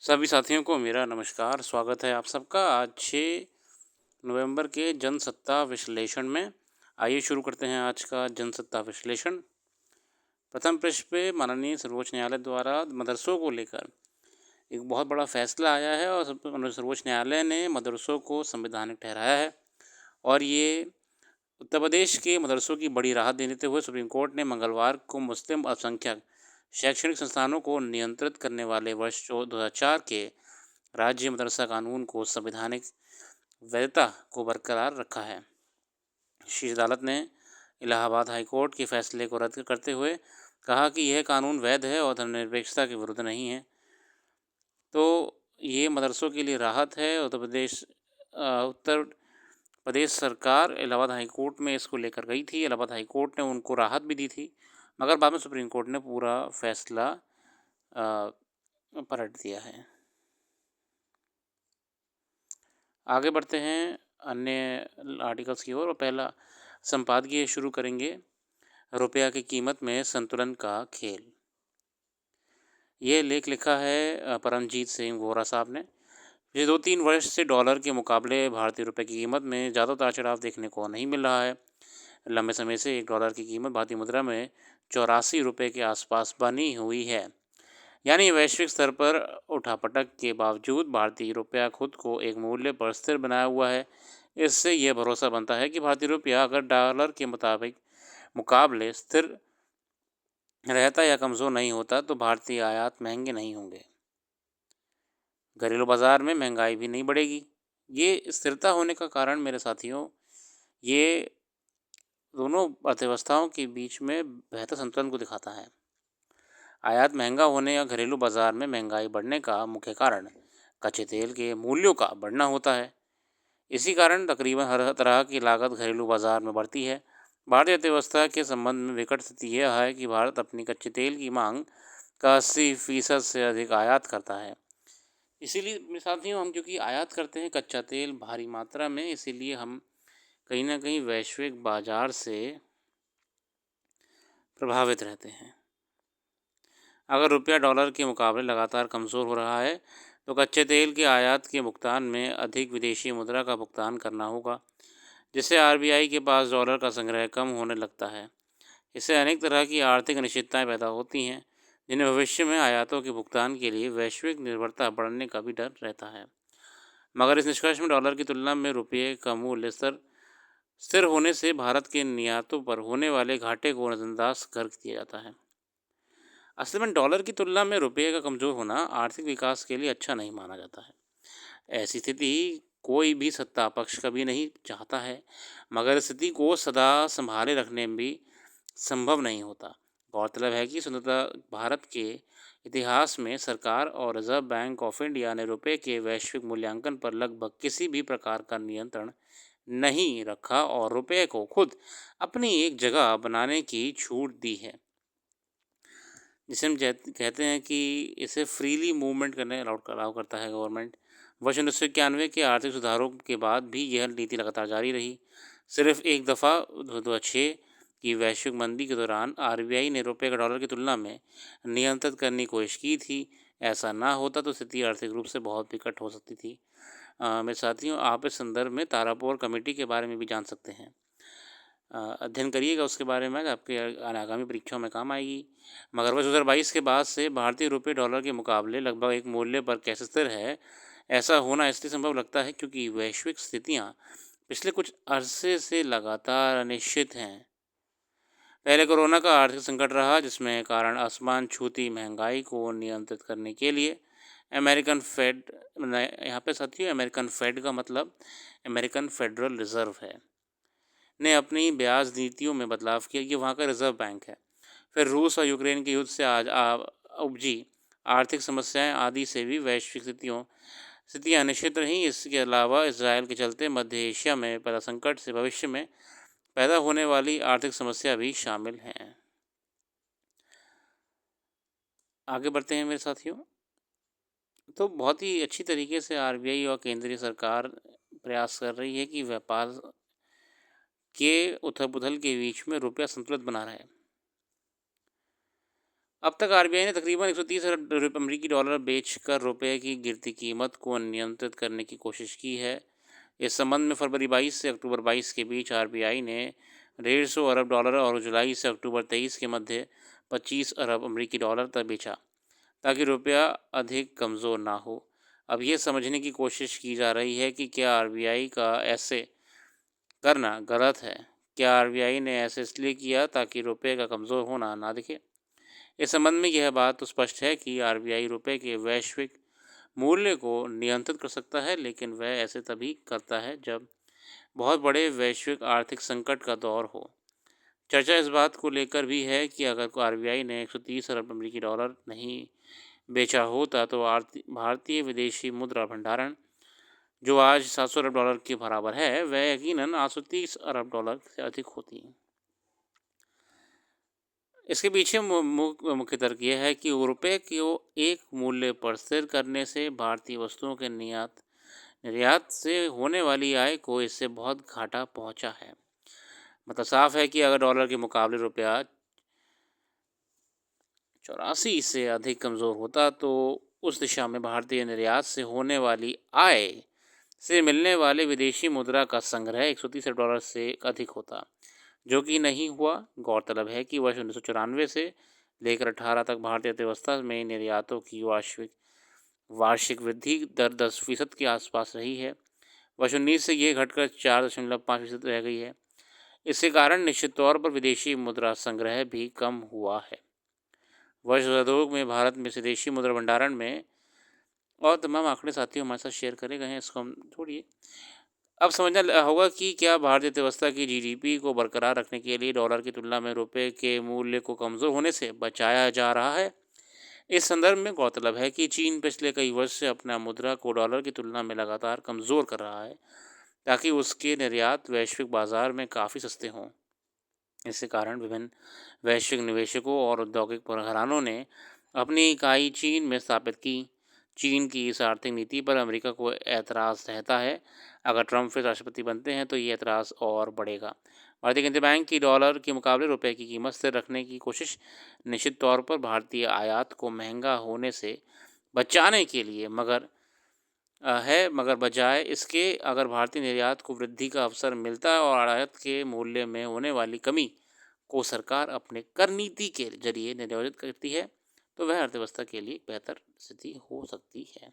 सभी साथियों को मेरा नमस्कार, स्वागत है आप सबका आज 6 नवंबर के जनसत्ता विश्लेषण में। आइए शुरू करते हैं आज का जनसत्ता विश्लेषण। प्रथम पृष्ठ पे माननीय सर्वोच्च न्यायालय द्वारा मदरसों को लेकर एक बहुत बड़ा फैसला आया है और सर्वोच्च न्यायालय ने मदरसों को संवैधानिक ठहराया है और ये उत्तर प्रदेश के मदरसों की बड़ी राहत देते हुए सुप्रीम कोर्ट ने मंगलवार को मुस्लिम अल्पसंख्यक शैक्षणिक संस्थानों को नियंत्रित करने वाले वर्ष 2004 के राज्य मदरसा कानून को संवैधानिक वैधता को बरकरार रखा है। शीर्ष अदालत ने इलाहाबाद हाई कोर्ट के फैसले को रद्द करते हुए कहा कि यह कानून वैध है और धर्मनिरपेक्षता के विरुद्ध नहीं है। तो ये मदरसों के लिए राहत है। उत्तर प्रदेश सरकार इलाहाबाद हाई कोर्ट में इसको लेकर गई थी। इलाहाबाद हाई कोर्ट ने उनको राहत भी दी थी, मगर बाद में सुप्रीम कोर्ट ने पूरा फैसला पलट दिया है। आगे बढ़ते हैं अन्य आर्टिकल्स की ओर और पहला संपादकीय शुरू करेंगे, रुपया की कीमत में संतुलन का खेल। ये लेख लिखा है परमजीत सिंह वोरा साहब ने। पिछले 2-3 वर्ष से डॉलर के मुकाबले भारतीय रुपये की कीमत में ज़्यादा उतार चढ़ाव देखने को नहीं मिल रहा है। लंबे समय से $1 की कीमत भारतीय मुद्रा में 84 रुपये के आसपास बनी हुई है। यानी वैश्विक स्तर पर उठापटक के बावजूद भारतीय रुपया खुद को एक मूल्य पर स्थिर बनाया हुआ है। इससे यह भरोसा बनता है कि भारतीय रुपया अगर डॉलर के मुकाबले स्थिर रहता या कमज़ोर नहीं होता तो भारतीय आयात महंगे नहीं होंगे, घरेलू बाज़ार में महंगाई भी नहीं बढ़ेगी। ये स्थिरता होने का कारण मेरे साथियों, ये दोनों अर्थव्यवस्थाओं के बीच में बेहतर संतुलन को दिखाता है। आयात महंगा होने या घरेलू बाज़ार में महंगाई बढ़ने का मुख्य कारण कच्चे तेल के मूल्यों का बढ़ना होता है। इसी कारण तकरीबन हर तरह की लागत घरेलू बाज़ार में बढ़ती है। भारतीय अर्थव्यवस्था के संबंध में विकट स्थिति यह है कि भारत अपनी कच्चे तेल की मांग का 80% से अधिक आयात करता है। इसीलिए मेरे साथियों, हम क्योंकि आयात करते हैं कच्चा तेल भारी मात्रा में, इसीलिए हम कहीं ना कहीं वैश्विक बाज़ार से प्रभावित रहते हैं। अगर रुपया डॉलर के मुकाबले लगातार कमज़ोर हो रहा है तो कच्चे तेल के आयात के भुगतान में अधिक विदेशी मुद्रा का भुगतान करना होगा, जिससे आरबीआई के पास डॉलर का संग्रह कम होने लगता है। इससे अनेक तरह की आर्थिक अनिश्चितताएं पैदा होती हैं, जिन्हें भविष्य में आयातों के भुगतान के लिए वैश्विक निर्भरता बढ़ने का भी डर रहता है। मगर इस निष्कर्ष में डॉलर की तुलना में रुपये का मूल्य स्थिर होने से भारत के निर्यातों पर होने वाले घाटे को नज़रअंदाज कर दिया जाता है। असल में डॉलर की तुलना में रुपये का कमज़ोर होना आर्थिक विकास के लिए अच्छा नहीं माना जाता है। ऐसी स्थिति कोई भी सत्ता पक्ष कभी नहीं चाहता है, मगर स्थिति को सदा संभाले रखने में भी संभव नहीं होता। गौरतलब है कि स्वतंत्रता भारत के इतिहास में सरकार और रिजर्व बैंक ऑफ इंडिया ने रुपये के वैश्विक मूल्यांकन पर लगभग किसी भी प्रकार का नियंत्रण नहीं रखा और रुपये को खुद अपनी एक जगह बनाने की छूट दी है, जिसे हम कहते हैं कि इसे फ्रीली मूवमेंट करने अलाउ करता है गवर्नमेंट। वर्ष 1991 के आर्थिक सुधारों के बाद भी यह नीति लगातार जारी रही। सिर्फ एक दफ़ा 2006 की वैश्विक मंदी के दौरान आरबीआई ने रुपये का डॉलर की तुलना में नियंत्रित करने की कोशिश की थी। ऐसा ना होता तो स्थिति आर्थिक रूप से बहुत विकट हो सकती थी। मेरे साथियों, आप इस संदर्भ में तारापोर कमेटी के बारे में भी जान सकते हैं। अध्ययन करिएगा उसके बारे में, आपके आगामी परीक्षाओं में काम आएगी। मगर वर्ष 2022 के बाद से भारतीय रुपये डॉलर के मुकाबले लगभग एक मूल्य पर कैसे स्थिर है, ऐसा होना इसलिए संभव लगता है क्योंकि वैश्विक स्थितियाँ पिछले कुछ अरसे से लगातार अनिश्चित हैं। पहले कोरोना का आर्थिक संकट रहा, जिसमें कारण आसमान छूती महंगाई को नियंत्रित करने के लिए अमेरिकन फेड, यहाँ पे साथियों अमेरिकन फेड का मतलब अमेरिकन फेडरल रिजर्व है, ने अपनी ब्याज नीतियों में बदलाव किया। ये वहाँ का रिजर्व बैंक है। फिर रूस और यूक्रेन के युद्ध से आज उपजी आर्थिक समस्याएं आदि से भी वैश्विक स्थितियाँ अनिश्चित रहीं। इसके अलावा इसराइल के चलते मध्य एशिया में पैदा संकट से भविष्य में पैदा होने वाली आर्थिक समस्या भी शामिल हैं। आगे बढ़ते हैं मेरे साथियों। तो बहुत ही अच्छी तरीके से आरबीआई और केंद्रीय सरकार प्रयास कर रही है कि व्यापार के उथल पुथल के बीच में रुपया संतुलित बना रहे। अब तक आरबीआई ने तकरीबन 130 अरब अमेरिकी डॉलर बेचकर रुपये की गिरती कीमत को नियंत्रित करने की कोशिश की है। इस संबंध में फरवरी 22 से अक्टूबर 22 के बीच आरबीआई ने 150 अरब डॉलर और जुलाई से अक्टूबर 23 के मध्य 25 अरब अमेरिकी डॉलर तक बेचा, ताकि रुपया अधिक कमज़ोर ना हो। अब ये समझने की कोशिश की जा रही है कि क्या आरबीआई का ऐसे करना गलत है। क्या आरबीआई ने ऐसे इसलिए किया ताकि रुपये का कमज़ोर होना ना दिखे। इस संबंध में यह बात तो स्पष्ट है कि आरबीआई रुपये के वैश्विक मूल्य को नियंत्रित कर सकता है, लेकिन वह ऐसे तभी करता है जब बहुत बड़े वैश्विक आर्थिक संकट का दौर हो। चर्चा इस बात को लेकर भी है कि अगर आरबीआई ने 130 अरब अमेरिकी डॉलर नहीं बेचा होता तो भारतीय विदेशी मुद्रा भंडारण, जो आज 700 अरब डॉलर के बराबर है, वह यकीनन 830 अरब डॉलर से अधिक होती। इसके पीछे मुख्य तर्क यह है कि रुपये को एक मूल्य पर स्थिर करने से भारतीय वस्तुओं के निर्यात से होने वाली आय को इससे बहुत घाटा पहुंचा है। मतलब साफ है कि अगर डॉलर के मुकाबले रुपया 84 से अधिक कमज़ोर होता तो उस दिशा में भारतीय निर्यात से होने वाली आय से मिलने वाले विदेशी मुद्रा का संग्रह 130 डॉलर से अधिक होता, जो कि नहीं हुआ। गौरतलब है कि वर्ष 1994 से लेकर 18 तक भारतीय अर्थव्यवस्था में निर्यातों की वार्षिक वृद्धि दर 10% के आसपास रही है। वर्ष 19 से ये घटकर 4.5% रह गई है। इसके कारण निश्चित तौर पर विदेशी मुद्रा संग्रह भी कम हुआ है। वर्ष 2002 में भारत में विदेशी मुद्रा भंडारण में और तमाम आंकड़े साथियों हमारे साथ शेयर करे गए हैं, इसको हम छोड़िए। अब समझना होगा कि क्या भारतीय अर्थव्यवस्था की जीडीपी को बरकरार रखने के लिए डॉलर की तुलना में रुपये के मूल्य को कमज़ोर होने से बचाया जा रहा है। इस संदर्भ में गौरतलब है कि चीन पिछले कई वर्ष से अपना मुद्रा को डॉलर की तुलना में लगातार कमज़ोर कर रहा है, ताकि उसके निर्यात वैश्विक बाज़ार में काफ़ी सस्ते हों। इसके कारण विभिन्न वैश्विक निवेशकों और औद्योगिक घरानों ने अपनी इकाई चीन में स्थापित की। चीन की इस आर्थिक नीति पर अमेरिका को एतराज़ रहता है। अगर ट्रंप फिर राष्ट्रपति बनते हैं तो ये एतराज़ और बढ़ेगा। भारतीय केंद्रीय बैंक की डॉलर के मुकाबले रुपये की कीमत स्थिर रखने की कोशिश निश्चित तौर पर भारतीय आयात को महंगा होने से बचाने के लिए मगर बजाय इसके अगर भारतीय निर्यात को वृद्धि का अवसर मिलता है और आयात के मूल्य में होने वाली कमी को सरकार अपने कर नीति के जरिए निर्योजित करती है, तो वह अर्थव्यवस्था के लिए बेहतर स्थिति हो सकती है।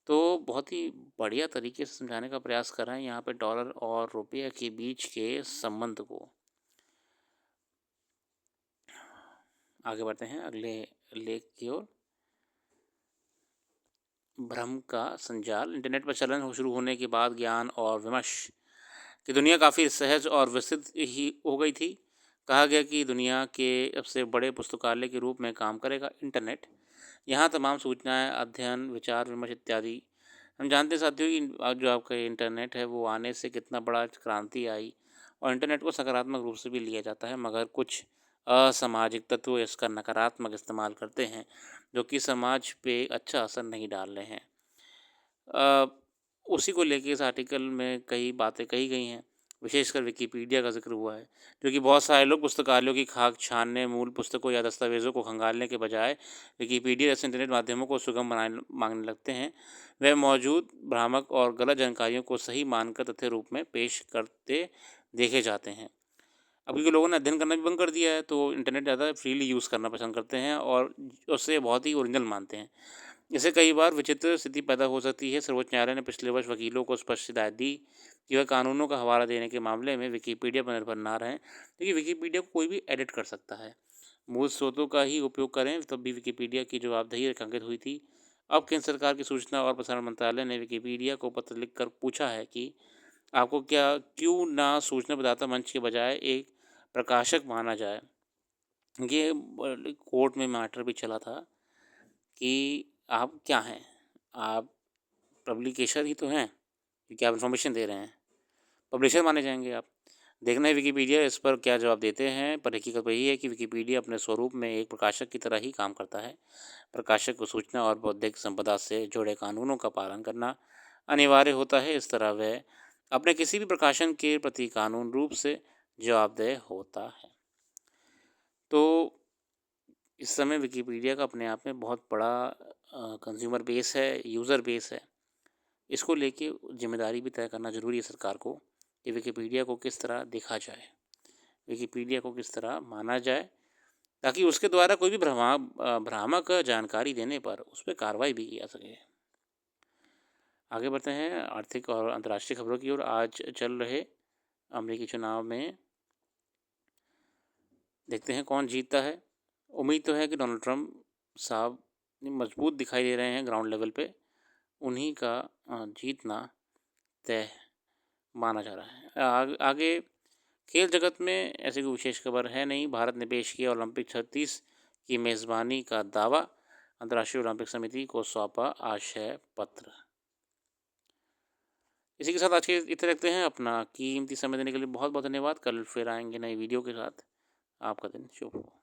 तो बहुत ही बढ़िया तरीके से समझाने का प्रयास कर रहे हैं यहाँ पे डॉलर और रुपये के बीच के संबंध को। आगे बढ़ते हैं अगले लेख की ओर। भ्रम का संजाल। इंटरनेट पर चलन शुरू होने के बाद ज्ञान और विमर्श की दुनिया काफ़ी सहज और विस्तृत ही हो गई थी। कहा गया कि दुनिया के सबसे बड़े पुस्तकालय के रूप में काम करेगा इंटरनेट। यहाँ तमाम सूचनाएं, अध्ययन, विचार विमर्श इत्यादि। हम जानते हैं साथियों कि जो आपका इंटरनेट है वो आने से कितना बड़ा क्रांति आई, और इंटरनेट को सकारात्मक रूप से भी लिया जाता है, मगर कुछ असामाजिक तत्व इसका नकारात्मक इस्तेमाल करते हैं, जो कि समाज पे अच्छा असर नहीं डाल रहे हैं। उसी को लेके इस आर्टिकल में कई बातें कही गई हैं। विशेषकर विकिपीडिया का जिक्र हुआ है, जो कि बहुत सारे लोग पुस्तकालयों की खाक छानने, मूल पुस्तकों या दस्तावेज़ों को खंगालने के बजाय विकिपीडिया जैसे इंटरनेट माध्यमों को सुगम मांगने लगते हैं। वह मौजूद भ्रामक और गलत जानकारियों को सही मानकर तथ्य रूप में पेश करते देखे जाते हैं। अब क्योंकि लोगों ने अध्ययन करना भी बंद कर दिया है, तो इंटरनेट ज़्यादा फ्रीली यूज़ करना पसंद करते हैं और उसे बहुत ही ओरिजिनल मानते हैं। इससे कई बार विचित्र स्थिति पैदा हो सकती है। सर्वोच्च न्यायालय ने पिछले वर्ष वकीलों को स्पष्ट हिदायत दी कि वह कानूनों का हवाला देने के मामले में विकिपीडिया पर निर्भर ना रहें, क्योंकि विकिपीडिया को कोई भी एडिट कर सकता है। मूल स्रोतों का ही उपयोग करें। तब भी विकिपीडिया की जवाबदेही रेखांकित हुई थी। अब केंद्र सरकार की सूचना और प्रसारण मंत्रालय ने विकिपीडिया को पत्र लिखकर पूछा है कि आपको क्यों ना सूचना प्रदाता मंच के बजाय एक प्रकाशक माना जाए। ये कोर्ट में मैटर भी चला था कि आप क्या हैं, आप पब्लिकेशर ही तो हैं, क्योंकि आप इन्फॉर्मेशन दे रहे हैं, पब्लिशर माने जाएंगे आप। देखना है विकिपीडिया इस पर क्या जवाब देते हैं। पर हकीकत वही है कि विकिपीडिया अपने स्वरूप में एक प्रकाशक की तरह ही काम करता है। प्रकाशक को सूचना और बौद्धिक संपदा से जुड़े कानूनों का पालन करना अनिवार्य होता है। इस तरह वह अपने किसी भी प्रकाशन के प्रति कानून रूप से जवाबदेह होता है। तो इस समय विकिपीडिया का अपने आप में बहुत बड़ा कंज्यूमर बेस है, यूज़र बेस है। इसको लेके जिम्मेदारी भी तय करना ज़रूरी है सरकार को कि विकिपीडिया को किस तरह देखा जाए, विकिपीडिया को किस तरह माना जाए, ताकि उसके द्वारा कोई भी भ्रामक जानकारी देने पर उस पर कार्रवाई भी की जा सके। आगे बढ़ते हैं आर्थिक और अंतर्राष्ट्रीय खबरों की ओर। आज चल रहे अमेरिकी चुनाव में देखते हैं कौन जीतता है। उम्मीद तो है कि डोनाल्ड ट्रंप साहब मजबूत दिखाई दे रहे हैं ग्राउंड लेवल पे, उन्हीं का जीतना तय माना जा रहा है। आगे खेल जगत में ऐसी कोई विशेष खबर है नहीं। भारत ने पेश किया ओलंपिक 36 की मेज़बानी का दावा, अंतर्राष्ट्रीय ओलंपिक समिति को सौंपा आशय पत्र। इसी के साथ आज के इतना रखते हैं। अपना कीमती समय देने के लिए बहुत बहुत धन्यवाद। कल फिर आएंगे नई वीडियो के साथ। आपका दिन शुभ हो।